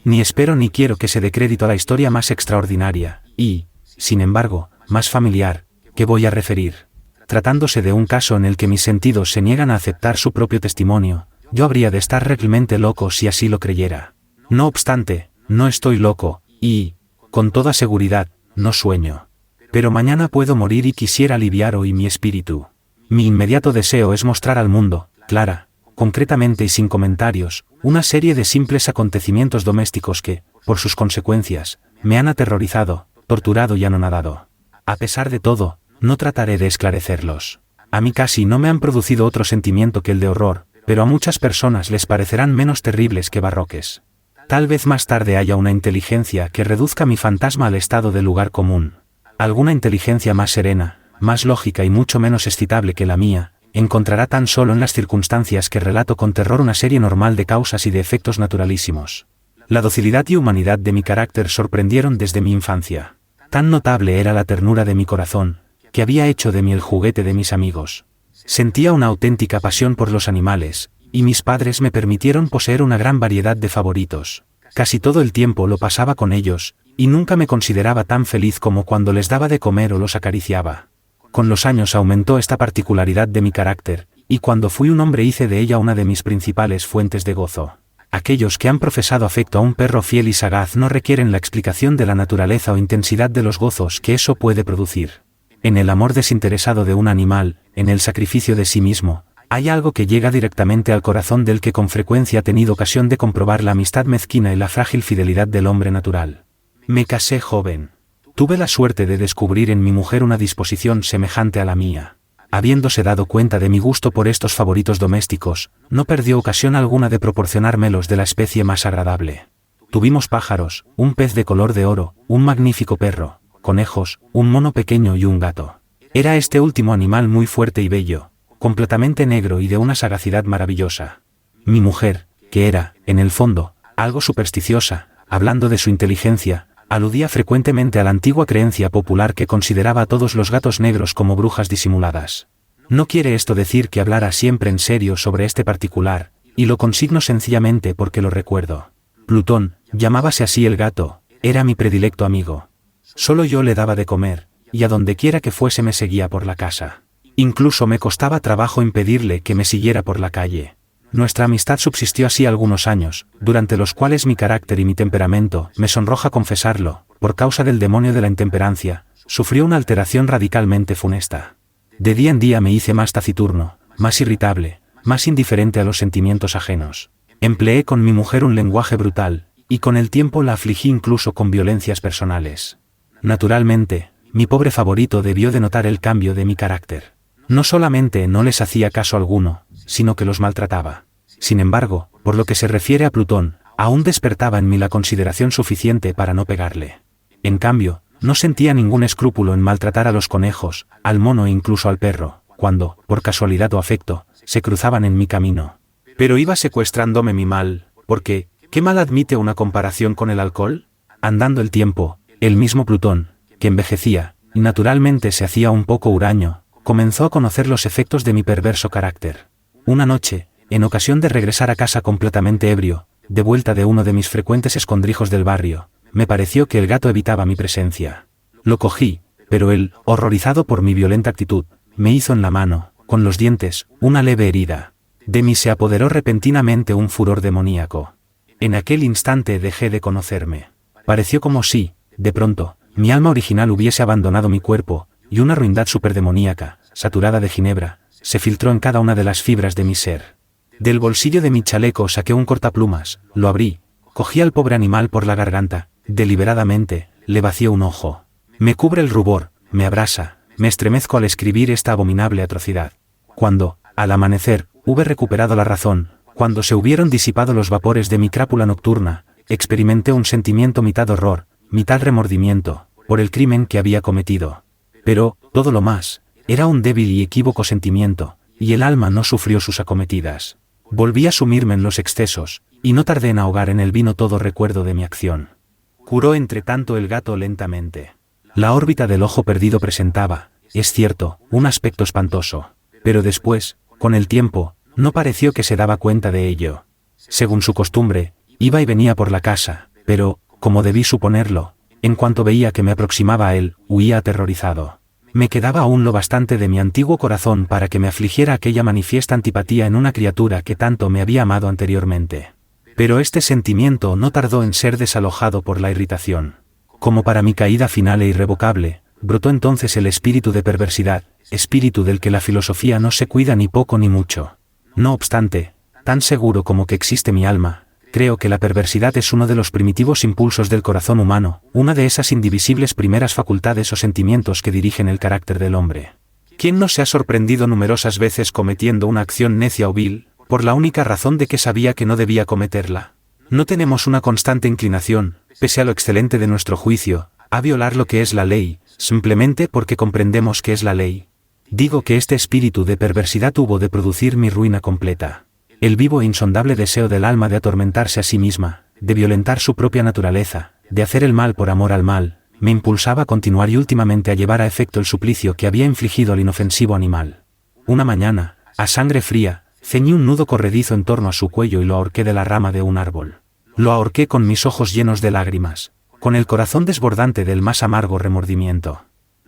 Ni espero ni quiero que se dé crédito a la historia más extraordinaria, y, sin embargo, más familiar, que voy a referir. Tratándose de un caso en el que mis sentidos se niegan a aceptar su propio testimonio, yo habría de estar realmente loco si así lo creyera. No obstante, no estoy loco, y, con toda seguridad, no sueño. Pero mañana puedo morir y quisiera aliviar hoy mi espíritu. Mi inmediato deseo es mostrar al mundo, clara, concretamente y sin comentarios, una serie de simples acontecimientos domésticos que, por sus consecuencias, me han aterrorizado, torturado y anonadado. A pesar de todo, no trataré de esclarecerlos. A mí casi no me han producido otro sentimiento que el de horror, pero a muchas personas les parecerán menos terribles que barroques. Tal vez más tarde haya una inteligencia que reduzca mi fantasma al estado de lugar común. Alguna inteligencia más serena, más lógica y mucho menos excitable que la mía, encontrará tan solo en las circunstancias que relato con terror una serie normal de causas y de efectos naturalísimos. La docilidad y humanidad de mi carácter sorprendieron desde mi infancia. Tan notable era la ternura de mi corazón, que había hecho de mí el juguete de mis amigos. Sentía una auténtica pasión por los animales, y mis padres me permitieron poseer una gran variedad de favoritos. Casi todo el tiempo lo pasaba con ellos, y nunca me consideraba tan feliz como cuando les daba de comer o los acariciaba. Con los años aumentó esta particularidad de mi carácter, y cuando fui un hombre hice de ella una de mis principales fuentes de gozo. Aquellos que han profesado afecto a un perro fiel y sagaz no requieren la explicación de la naturaleza o intensidad de los gozos que eso puede producir. En el amor desinteresado de un animal, en el sacrificio de sí mismo, hay algo que llega directamente al corazón del que con frecuencia ha tenido ocasión de comprobar la amistad mezquina y la frágil fidelidad del hombre natural. Me casé joven. Tuve la suerte de descubrir en mi mujer una disposición semejante a la mía. Habiéndose dado cuenta de mi gusto por estos favoritos domésticos, no perdió ocasión alguna de proporcionármelos de la especie más agradable. Tuvimos pájaros, un pez de color de oro, un magnífico perro, conejos, un mono pequeño y un gato. Era este último animal muy fuerte y bello, completamente negro y de una sagacidad maravillosa. Mi mujer, que era, en el fondo, algo supersticiosa, hablando de su inteligencia, aludía frecuentemente a la antigua creencia popular que consideraba a todos los gatos negros como brujas disimuladas. No quiere esto decir que hablara siempre en serio sobre este particular, y lo consigno sencillamente porque lo recuerdo. Plutón, llamábase así el gato, era mi predilecto amigo. Solo yo le daba de comer, y a donde quiera que fuese me seguía por la casa. Incluso me costaba trabajo impedirle que me siguiera por la calle. Nuestra amistad subsistió así algunos años, durante los cuales mi carácter y mi temperamento, me sonroja confesarlo, por causa del demonio de la intemperancia, sufrió una alteración radicalmente funesta. De día en día me hice más taciturno, más irritable, más indiferente a los sentimientos ajenos. Empleé con mi mujer un lenguaje brutal, y con el tiempo la afligí incluso con violencias personales. Naturalmente, mi pobre favorito debió de notar el cambio de mi carácter. No solamente no les hacía caso alguno, sino que los maltrataba. Sin embargo, por lo que se refiere a Plutón, aún despertaba en mí la consideración suficiente para no pegarle. En cambio, no sentía ningún escrúpulo en maltratar a los conejos, al mono e incluso al perro, cuando, por casualidad o afecto, se cruzaban en mi camino. Pero iba secuestrándome mi mal, porque, ¿qué mal admite una comparación con el alcohol? Andando el tiempo, el mismo Plutón, que envejecía, y naturalmente se hacía un poco huraño, comenzó a conocer los efectos de mi perverso carácter. Una noche, en ocasión de regresar a casa completamente ebrio, de vuelta de uno de mis frecuentes escondrijos del barrio, me pareció que el gato evitaba mi presencia. Lo cogí, pero él, horrorizado por mi violenta actitud, me hizo en la mano, con los dientes, una leve herida. De mí se apoderó repentinamente un furor demoníaco. En aquel instante dejé de conocerme. Pareció como si, de pronto, mi alma original hubiese abandonado mi cuerpo, y una ruindad superdemoníaca, saturada de ginebra, se filtró en cada una de las fibras de mi ser. Del bolsillo de mi chaleco saqué un cortaplumas, lo abrí, cogí al pobre animal por la garganta, deliberadamente, le vacié un ojo. Me cubre el rubor, me abrasa, me estremezco al escribir esta abominable atrocidad. Cuando, al amanecer, hube recuperado la razón, cuando se hubieron disipado los vapores de mi crápula nocturna, experimenté un sentimiento mitad horror, mitad remordimiento, por el crimen que había cometido. Pero, todo lo más, era un débil y equívoco sentimiento, y el alma no sufrió sus acometidas. Volví a sumirme en los excesos, y no tardé en ahogar en el vino todo recuerdo de mi acción. Curó entre tanto el gato lentamente. La órbita del ojo perdido presentaba, es cierto, un aspecto espantoso, pero después, con el tiempo, no pareció que se daba cuenta de ello. Según su costumbre, iba y venía por la casa, Pero, como debí suponerlo, en cuanto veía que me aproximaba a él, huía aterrorizado. Me quedaba aún lo bastante de mi antiguo corazón para que me afligiera aquella manifiesta antipatía en una criatura que tanto me había amado anteriormente. Pero este sentimiento no tardó en ser desalojado por la irritación. Como para mi caída final e irrevocable, brotó entonces el espíritu de perversidad, espíritu del que la filosofía no se cuida ni poco ni mucho. No obstante, tan seguro como que existe mi alma, creo que la perversidad es uno de los primitivos impulsos del corazón humano, una de esas indivisibles primeras facultades o sentimientos que dirigen el carácter del hombre. ¿Quién no se ha sorprendido numerosas veces cometiendo una acción necia o vil, por la única razón de que sabía que no debía cometerla? No tenemos una constante inclinación, pese a lo excelente de nuestro juicio, a violar lo que es la ley, simplemente porque comprendemos que es la ley. Digo que este espíritu de perversidad hubo de producir mi ruina completa. El vivo e insondable deseo del alma de atormentarse a sí misma, de violentar su propia naturaleza, de hacer el mal por amor al mal, me impulsaba a continuar y últimamente a llevar a efecto el suplicio que había infligido al inofensivo animal. Una mañana, a sangre fría, ceñí un nudo corredizo en torno a su cuello y lo ahorqué de la rama de un árbol. Lo ahorqué con mis ojos llenos de lágrimas, con el corazón desbordante del más amargo remordimiento.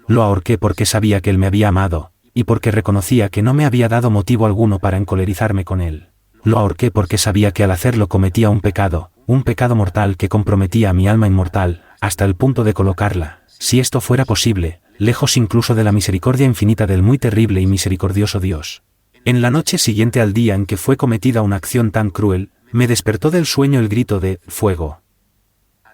Lo ahorqué porque sabía que él me había amado, y porque reconocía que no me había dado motivo alguno para encolerizarme con él. Lo ahorqué porque sabía que al hacerlo cometía un pecado mortal que comprometía a mi alma inmortal, hasta el punto de colocarla, si esto fuera posible, lejos incluso de la misericordia infinita del muy terrible y misericordioso Dios. En la noche siguiente al día en que fue cometida una acción tan cruel, me despertó del sueño el grito de «fuego».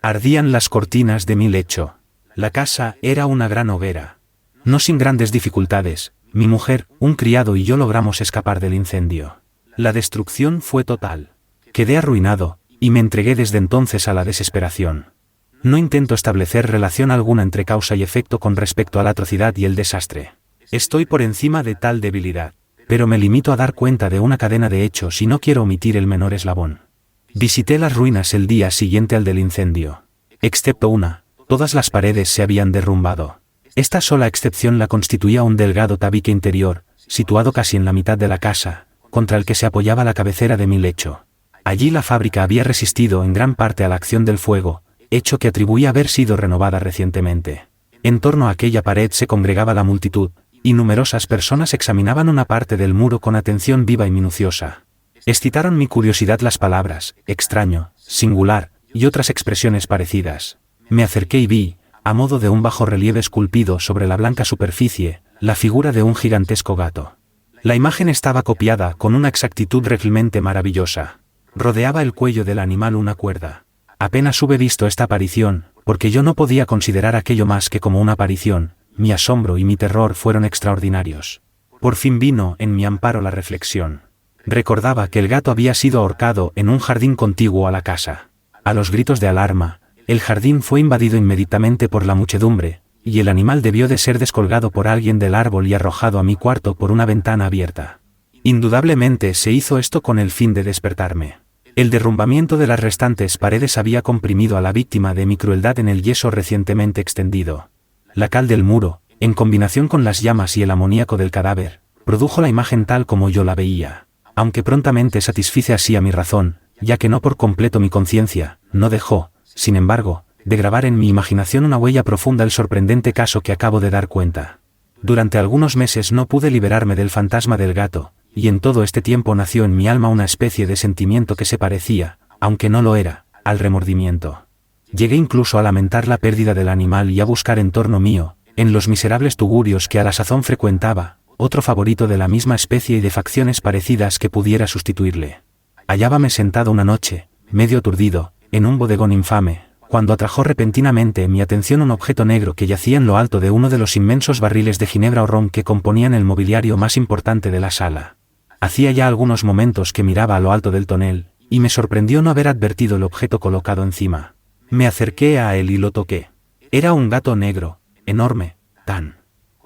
Ardían las cortinas de mi lecho. La casa era una gran hoguera. No sin grandes dificultades, mi mujer, un criado y yo logramos escapar del incendio. La destrucción fue total. Quedé arruinado, y me entregué desde entonces a la desesperación. No intento establecer relación alguna entre causa y efecto con respecto a la atrocidad y el desastre. Estoy por encima de tal debilidad, pero me limito a dar cuenta de una cadena de hechos y no quiero omitir el menor eslabón. Visité las ruinas el día siguiente al del incendio. Excepto una, todas las paredes se habían derrumbado. Esta sola excepción la constituía un delgado tabique interior, situado casi en la mitad de la casa, contra el que se apoyaba la cabecera de mi lecho. Allí la fábrica había resistido en gran parte a la acción del fuego, hecho que atribuía haber sido renovada recientemente. En torno a aquella pared se congregaba la multitud, y numerosas personas examinaban una parte del muro con atención viva y minuciosa. Excitaron mi curiosidad las palabras, extraño, singular, y otras expresiones parecidas. Me acerqué y vi, a modo de un bajo relieve esculpido sobre la blanca superficie, la figura de un gigantesco gato. La imagen estaba copiada con una exactitud realmente maravillosa. Rodeaba el cuello del animal una cuerda. Apenas hube visto esta aparición, porque yo no podía considerar aquello más que como una aparición, mi asombro y mi terror fueron extraordinarios. Por fin vino en mi amparo la reflexión. Recordaba que el gato había sido ahorcado en un jardín contiguo a la casa. A los gritos de alarma, el jardín fue invadido inmediatamente por la muchedumbre, y el animal debió de ser descolgado por alguien del árbol y arrojado a mi cuarto por una ventana abierta. Indudablemente se hizo esto con el fin de despertarme. El derrumbamiento de las restantes paredes había comprimido a la víctima de mi crueldad en el yeso recientemente extendido. La cal del muro, en combinación con las llamas y el amoníaco del cadáver, produjo la imagen tal como yo la veía, aunque prontamente satisfice así a mi razón, ya que no por completo mi conciencia, no dejó, sin embargo, de grabar en mi imaginación una huella profunda el sorprendente caso que acabo de dar cuenta. Durante algunos meses no pude liberarme del fantasma del gato, y en todo este tiempo nació en mi alma una especie de sentimiento que se parecía, aunque no lo era, al remordimiento. Llegué incluso a lamentar la pérdida del animal y a buscar en torno mío, en los miserables tugurios que a la sazón frecuentaba, otro favorito de la misma especie y de facciones parecidas que pudiera sustituirle. Hallábame sentado una noche, medio aturdido, en un bodegón infame, cuando atrajo repentinamente mi atención un objeto negro que yacía en lo alto de uno de los inmensos barriles de ginebra o ron que componían el mobiliario más importante de la sala. Hacía ya algunos momentos que miraba a lo alto del tonel, y me sorprendió no haber advertido el objeto colocado encima. Me acerqué a él y lo toqué. Era un gato negro, enorme, tan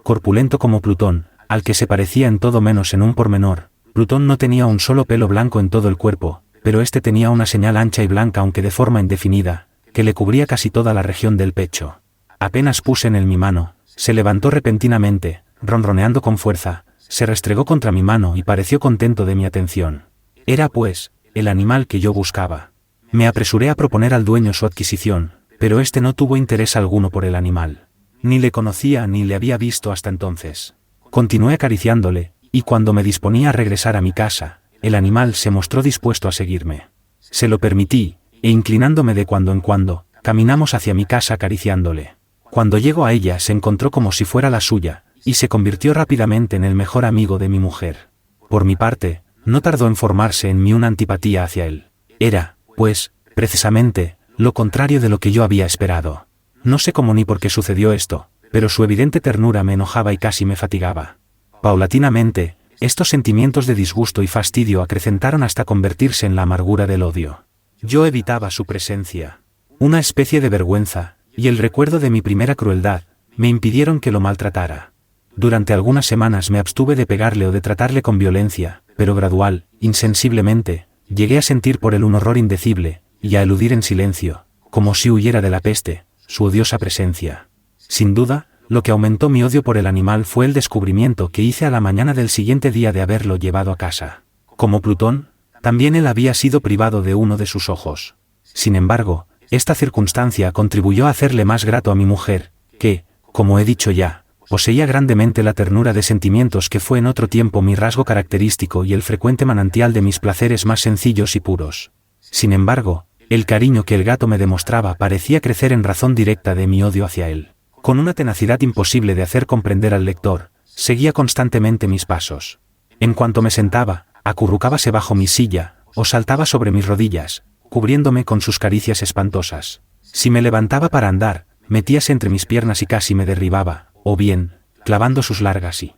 corpulento como Plutón, al que se parecía en todo menos en un pormenor. Plutón no tenía un solo pelo blanco en todo el cuerpo, pero este tenía una señal ancha y blanca aunque de forma indefinida, que le cubría casi toda la región del pecho. Apenas puse en él mi mano, se levantó repentinamente, ronroneando con fuerza, se restregó contra mi mano y pareció contento de mi atención. Era pues, el animal que yo buscaba. Me apresuré a proponer al dueño su adquisición, pero éste no tuvo interés alguno por el animal. Ni le conocía ni le había visto hasta entonces. Continué acariciándole, y cuando me disponía a regresar a mi casa, el animal se mostró dispuesto a seguirme. Se lo permití, e inclinándome de cuando en cuando, caminamos hacia mi casa acariciándole. Cuando llegó a ella se encontró como si fuera la suya, y se convirtió rápidamente en el mejor amigo de mi mujer. Por mi parte, no tardó en formarse en mí una antipatía hacia él. Era, pues, precisamente, lo contrario de lo que yo había esperado. No sé cómo ni por qué sucedió esto, pero su evidente ternura me enojaba y casi me fatigaba. Paulatinamente, estos sentimientos de disgusto y fastidio acrecentaron hasta convertirse en la amargura del odio. Yo evitaba su presencia. Una especie de vergüenza, y el recuerdo de mi primera crueldad, me impidieron que lo maltratara. Durante algunas semanas me abstuve de pegarle o de tratarle con violencia, pero gradual, insensiblemente, llegué a sentir por él un horror indecible, y a eludir en silencio, como si huyera de la peste, su odiosa presencia. Sin duda, lo que aumentó mi odio por el animal fue el descubrimiento que hice a la mañana del siguiente día de haberlo llevado a casa. Como Plutón, también él había sido privado de uno de sus ojos. Sin embargo, esta circunstancia contribuyó a hacerle más grato a mi mujer, que, como he dicho ya, poseía grandemente la ternura de sentimientos que fue en otro tiempo mi rasgo característico y el frecuente manantial de mis placeres más sencillos y puros. Sin embargo, el cariño que el gato me demostraba parecía crecer en razón directa de mi odio hacia él. Con una tenacidad imposible de hacer comprender al lector, seguía constantemente mis pasos. En cuanto me sentaba, acurrucábase bajo mi silla, o saltaba sobre mis rodillas, cubriéndome con sus caricias espantosas. Si me levantaba para andar, metíase entre mis piernas y casi me derribaba, o bien, clavando sus largas y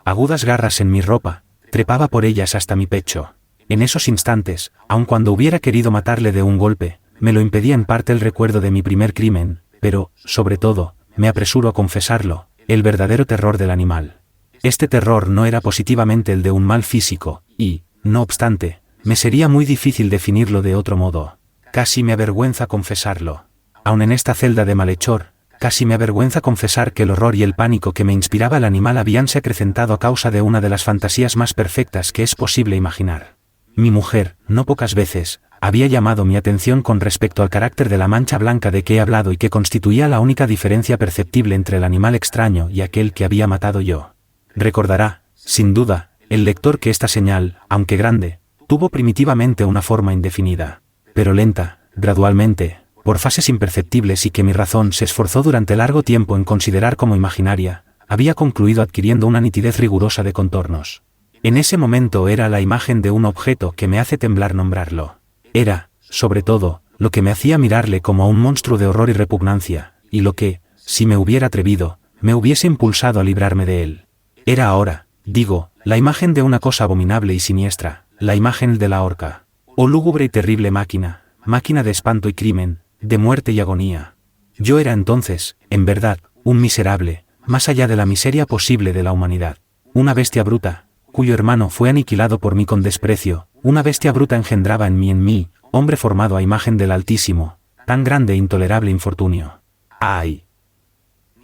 agudas garras en mi ropa, trepaba por ellas hasta mi pecho. En esos instantes, aun cuando hubiera querido matarle de un golpe, me lo impedía en parte el recuerdo de mi primer crimen, pero, sobre todo, me apresuro a confesarlo, el verdadero terror del animal. Este terror no era positivamente el de un mal físico, y, no obstante, me sería muy difícil definirlo de otro modo. Casi me avergüenza confesarlo. Aun en esta celda de malhechor, casi me avergüenza confesar que el horror y el pánico que me inspiraba el animal habíanse acrecentado a causa de una de las fantasías más perfectas que es posible imaginar. Mi mujer, no pocas veces, había llamado mi atención con respecto al carácter de la mancha blanca de que he hablado y que constituía la única diferencia perceptible entre el animal extraño y aquel que había matado yo. Recordará, sin duda, el lector que esta señal, aunque grande, tuvo primitivamente una forma indefinida, pero lenta, gradualmente, por fases imperceptibles y que mi razón se esforzó durante largo tiempo en considerar como imaginaria, había concluido adquiriendo una nitidez rigurosa de contornos. En ese momento era la imagen de un objeto que me hace temblar nombrarlo. Era, sobre todo, lo que me hacía mirarle como a un monstruo de horror y repugnancia, y lo que, si me hubiera atrevido, me hubiese impulsado a librarme de él. Era ahora, digo, la imagen de una cosa abominable y siniestra, la imagen de la horca. Oh lúgubre y terrible máquina, máquina de espanto y crimen, de muerte y agonía. Yo era entonces, en verdad, un miserable, más allá de la miseria posible de la humanidad. Una bestia bruta, cuyo hermano fue aniquilado por mí con desprecio, una bestia bruta engendraba en mí, hombre formado a imagen del Altísimo, tan grande e intolerable infortunio. ¡Ay!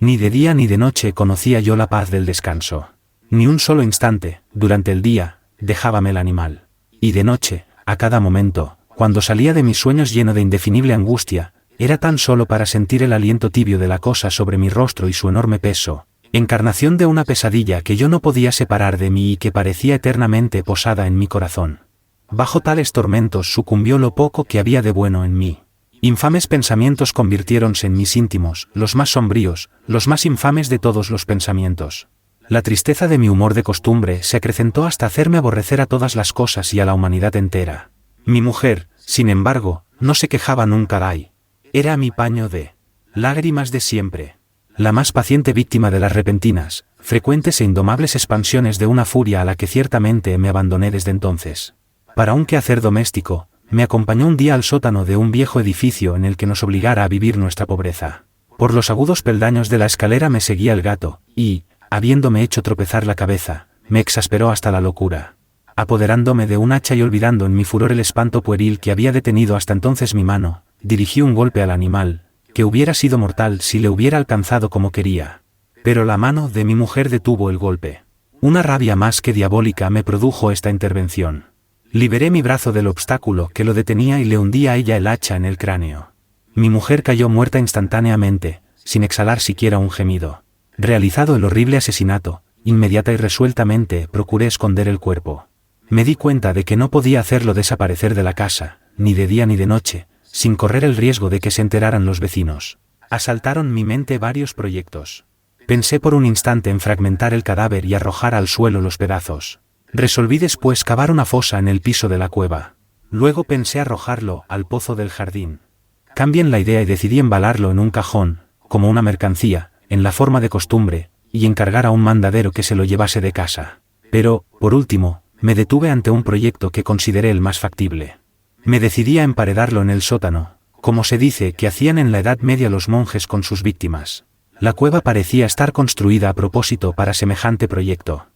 Ni de día ni de noche conocía yo la paz del descanso. Ni un solo instante, durante el día, dejábame el animal. Y de noche, a cada momento, cuando salía de mis sueños lleno de indefinible angustia, era tan solo para sentir el aliento tibio de la cosa sobre mi rostro y su enorme peso, encarnación de una pesadilla que yo no podía separar de mí y que parecía eternamente posada en mi corazón. Bajo tales tormentos sucumbió lo poco que había de bueno en mí. Infames pensamientos convirtiéronse en mis íntimos, los más sombríos, los más infames de todos los pensamientos. La tristeza de mi humor de costumbre se acrecentó hasta hacerme aborrecer a todas las cosas y a la humanidad entera. Mi mujer, sin embargo, no se quejaba nunca de. Era mi paño de lágrimas de siempre. La más paciente víctima de las repentinas, frecuentes e indomables expansiones de una furia a la que ciertamente me abandoné desde entonces. Para un quehacer doméstico, me acompañó un día al sótano de un viejo edificio en el que nos obligara a vivir nuestra pobreza. Por los agudos peldaños de la escalera me seguía el gato, y, habiéndome hecho tropezar la cabeza, me exasperó hasta la locura. Apoderándome de un hacha y olvidando en mi furor el espanto pueril que había detenido hasta entonces mi mano, dirigí un golpe al animal, que hubiera sido mortal si le hubiera alcanzado como quería. Pero la mano de mi mujer detuvo el golpe. Una rabia más que diabólica me produjo esta intervención. Liberé mi brazo del obstáculo que lo detenía y le hundí a ella el hacha en el cráneo. Mi mujer cayó muerta instantáneamente, sin exhalar siquiera un gemido. Realizado el horrible asesinato, inmediata y resueltamente procuré esconder el cuerpo. Me di cuenta de que no podía hacerlo desaparecer de la casa, ni de día ni de noche, sin correr el riesgo de que se enteraran los vecinos. Asaltaron mi mente varios proyectos. Pensé por un instante en fragmentar el cadáver y arrojar al suelo los pedazos. Resolví después cavar una fosa en el piso de la cueva. Luego pensé arrojarlo al pozo del jardín. Cambié la idea y decidí embalarlo en un cajón, como una mercancía, en la forma de costumbre, y encargar a un mandadero que se lo llevase de casa. Pero, por último, me detuve ante un proyecto que consideré el más factible. Me decidí a emparedarlo en el sótano, como se dice que hacían en la Edad Media los monjes con sus víctimas. La cueva parecía estar construida a propósito para semejante proyecto.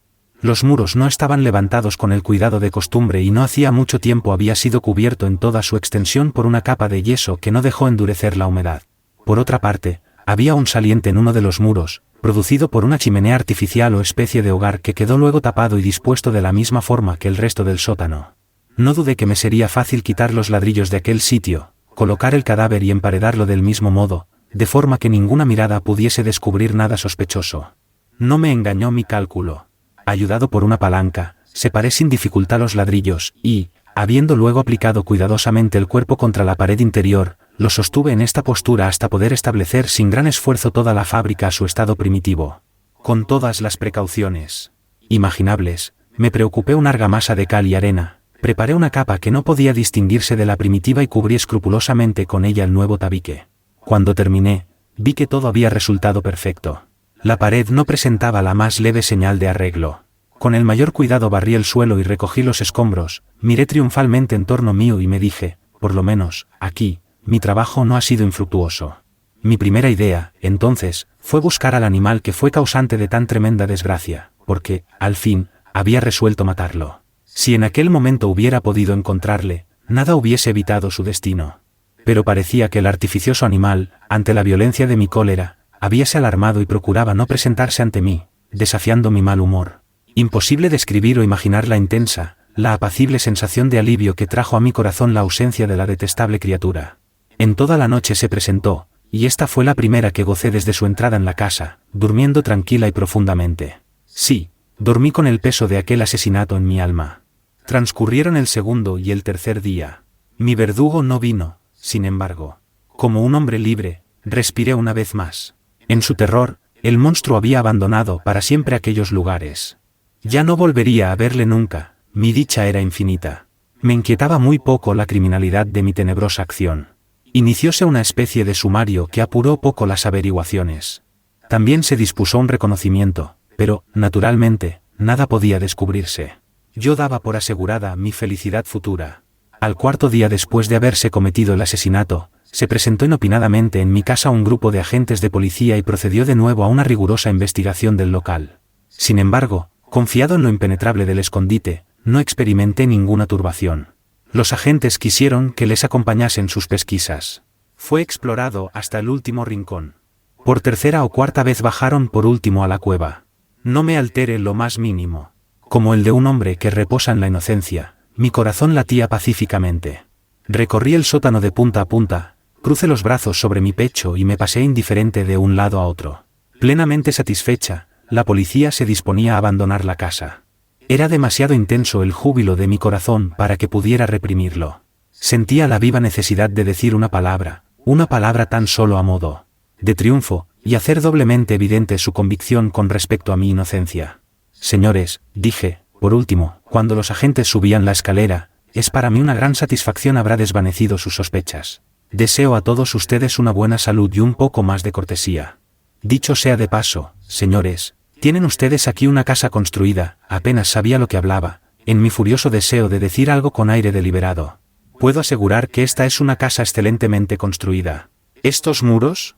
Los muros no estaban levantados con el cuidado de costumbre y no hacía mucho tiempo había sido cubierto en toda su extensión por una capa de yeso que no dejó endurecer la humedad. Por otra parte, había un saliente en uno de los muros, producido por una chimenea artificial o especie de hogar que quedó luego tapado y dispuesto de la misma forma que el resto del sótano. No dudé que me sería fácil quitar los ladrillos de aquel sitio, colocar el cadáver y emparedarlo del mismo modo, de forma que ninguna mirada pudiese descubrir nada sospechoso. No me engañó mi cálculo. Ayudado por una palanca, separé sin dificultad los ladrillos y, habiendo luego aplicado cuidadosamente el cuerpo contra la pared interior, lo sostuve en esta postura hasta poder establecer sin gran esfuerzo toda la fábrica a su estado primitivo. Con todas las precauciones imaginables, me preocupé una argamasa de cal y arena, preparé una capa que no podía distinguirse de la primitiva y cubrí escrupulosamente con ella el nuevo tabique. Cuando terminé, vi que todo había resultado perfecto. La pared no presentaba la más leve señal de arreglo. Con el mayor cuidado barrí el suelo y recogí los escombros, miré triunfalmente en torno mío y me dije, por lo menos, aquí, mi trabajo no ha sido infructuoso. Mi primera idea, entonces, fue buscar al animal que fue causante de tan tremenda desgracia, porque, al fin, había resuelto matarlo. Si en aquel momento hubiera podido encontrarle, nada hubiese evitado su destino. Pero parecía que el artificioso animal, ante la violencia de mi cólera, habíase alarmado y procuraba no presentarse ante mí, desafiando mi mal humor. Imposible describir o imaginar la intensa, la apacible sensación de alivio que trajo a mi corazón la ausencia de la detestable criatura. En toda la noche se presentó, y esta fue la primera que gocé desde su entrada en la casa, durmiendo tranquila y profundamente. Sí, dormí con el peso de aquel asesinato en mi alma. Transcurrieron el segundo y el tercer día. Mi verdugo no vino, sin embargo. Como un hombre libre, respiré una vez más. En su terror, el monstruo había abandonado para siempre aquellos lugares. Ya no volvería a verle nunca, mi dicha era infinita. Me inquietaba muy poco la criminalidad de mi tenebrosa acción. Inicióse una especie de sumario que apuró poco las averiguaciones. También se dispuso un reconocimiento, pero, naturalmente, nada podía descubrirse. Yo daba por asegurada mi felicidad futura. Al cuarto día después de haberse cometido el asesinato, se presentó inopinadamente en mi casa un grupo de agentes de policía y procedió de nuevo a una rigurosa investigación del local. Sin embargo, confiado en lo impenetrable del escondite, no experimenté ninguna turbación. Los agentes quisieron que les acompañasen sus pesquisas. Fue explorado hasta el último rincón. Por tercera o cuarta vez bajaron por último a la cueva. No me altere lo más mínimo. Como el de un hombre que reposa en la inocencia, mi corazón latía pacíficamente. Recorrí el sótano de punta a punta, crucé los brazos sobre mi pecho y me pasé indiferente de un lado a otro. Plenamente satisfecha, la policía se disponía a abandonar la casa. Era demasiado intenso el júbilo de mi corazón para que pudiera reprimirlo. Sentía la viva necesidad de decir una palabra tan solo a modo de triunfo, y hacer doblemente evidente su convicción con respecto a mi inocencia. Señores, dije, por último, cuando los agentes subían la escalera, es para mí una gran satisfacción habrá desvanecido sus sospechas. Deseo a todos ustedes una buena salud y un poco más de cortesía. Dicho sea de paso, señores, tienen ustedes aquí una casa construida, apenas sabía lo que hablaba, en mi furioso deseo de decir algo con aire deliberado. Puedo asegurar que esta es una casa excelentemente construida. ¿Estos muros?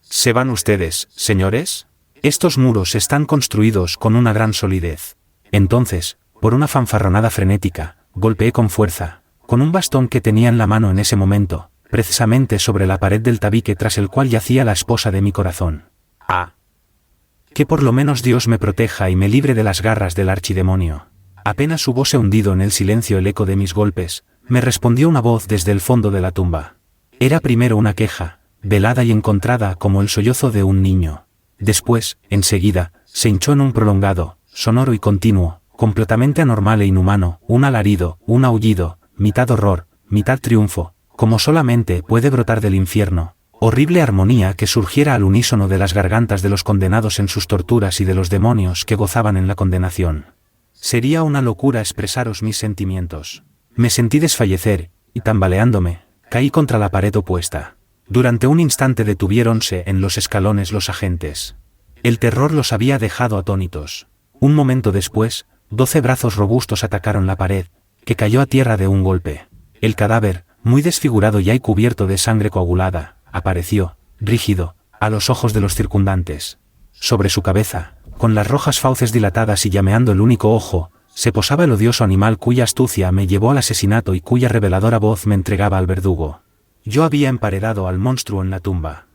¿Se van ustedes, señores? Estos muros están construidos con una gran solidez. Entonces, por una fanfarronada frenética, golpeé con fuerza, con un bastón que tenía en la mano en ese momento, precisamente sobre la pared del tabique tras el cual yacía la esposa de mi corazón. ¡Ah! Que por lo menos Dios me proteja y me libre de las garras del archidemonio. Apenas hubose hundido en el silencio el eco de mis golpes, me respondió una voz desde el fondo de la tumba. Era primero una queja, velada y encontrada como el sollozo de un niño. Después, enseguida, se hinchó en un prolongado, sonoro y continuo, completamente anormal e inhumano, un alarido, un aullido, mitad horror, mitad triunfo, como solamente puede brotar del infierno, horrible armonía que surgiera al unísono de las gargantas de los condenados en sus torturas y de los demonios que gozaban en la condenación. Sería una locura expresaros mis sentimientos. Me sentí desfallecer, y tambaleándome, caí contra la pared opuesta. Durante un instante detuviéronse en los escalones los agentes. El terror los había dejado atónitos. Un momento después, 12 brazos robustos atacaron la pared, que cayó a tierra de un golpe. El cadáver, muy desfigurado y cubierto de sangre coagulada, apareció, rígido, a los ojos de los circundantes. Sobre su cabeza, con las rojas fauces dilatadas y llameando el único ojo, se posaba el odioso animal cuya astucia me llevó al asesinato y cuya reveladora voz me entregaba al verdugo. Yo había emparedado al monstruo en la tumba.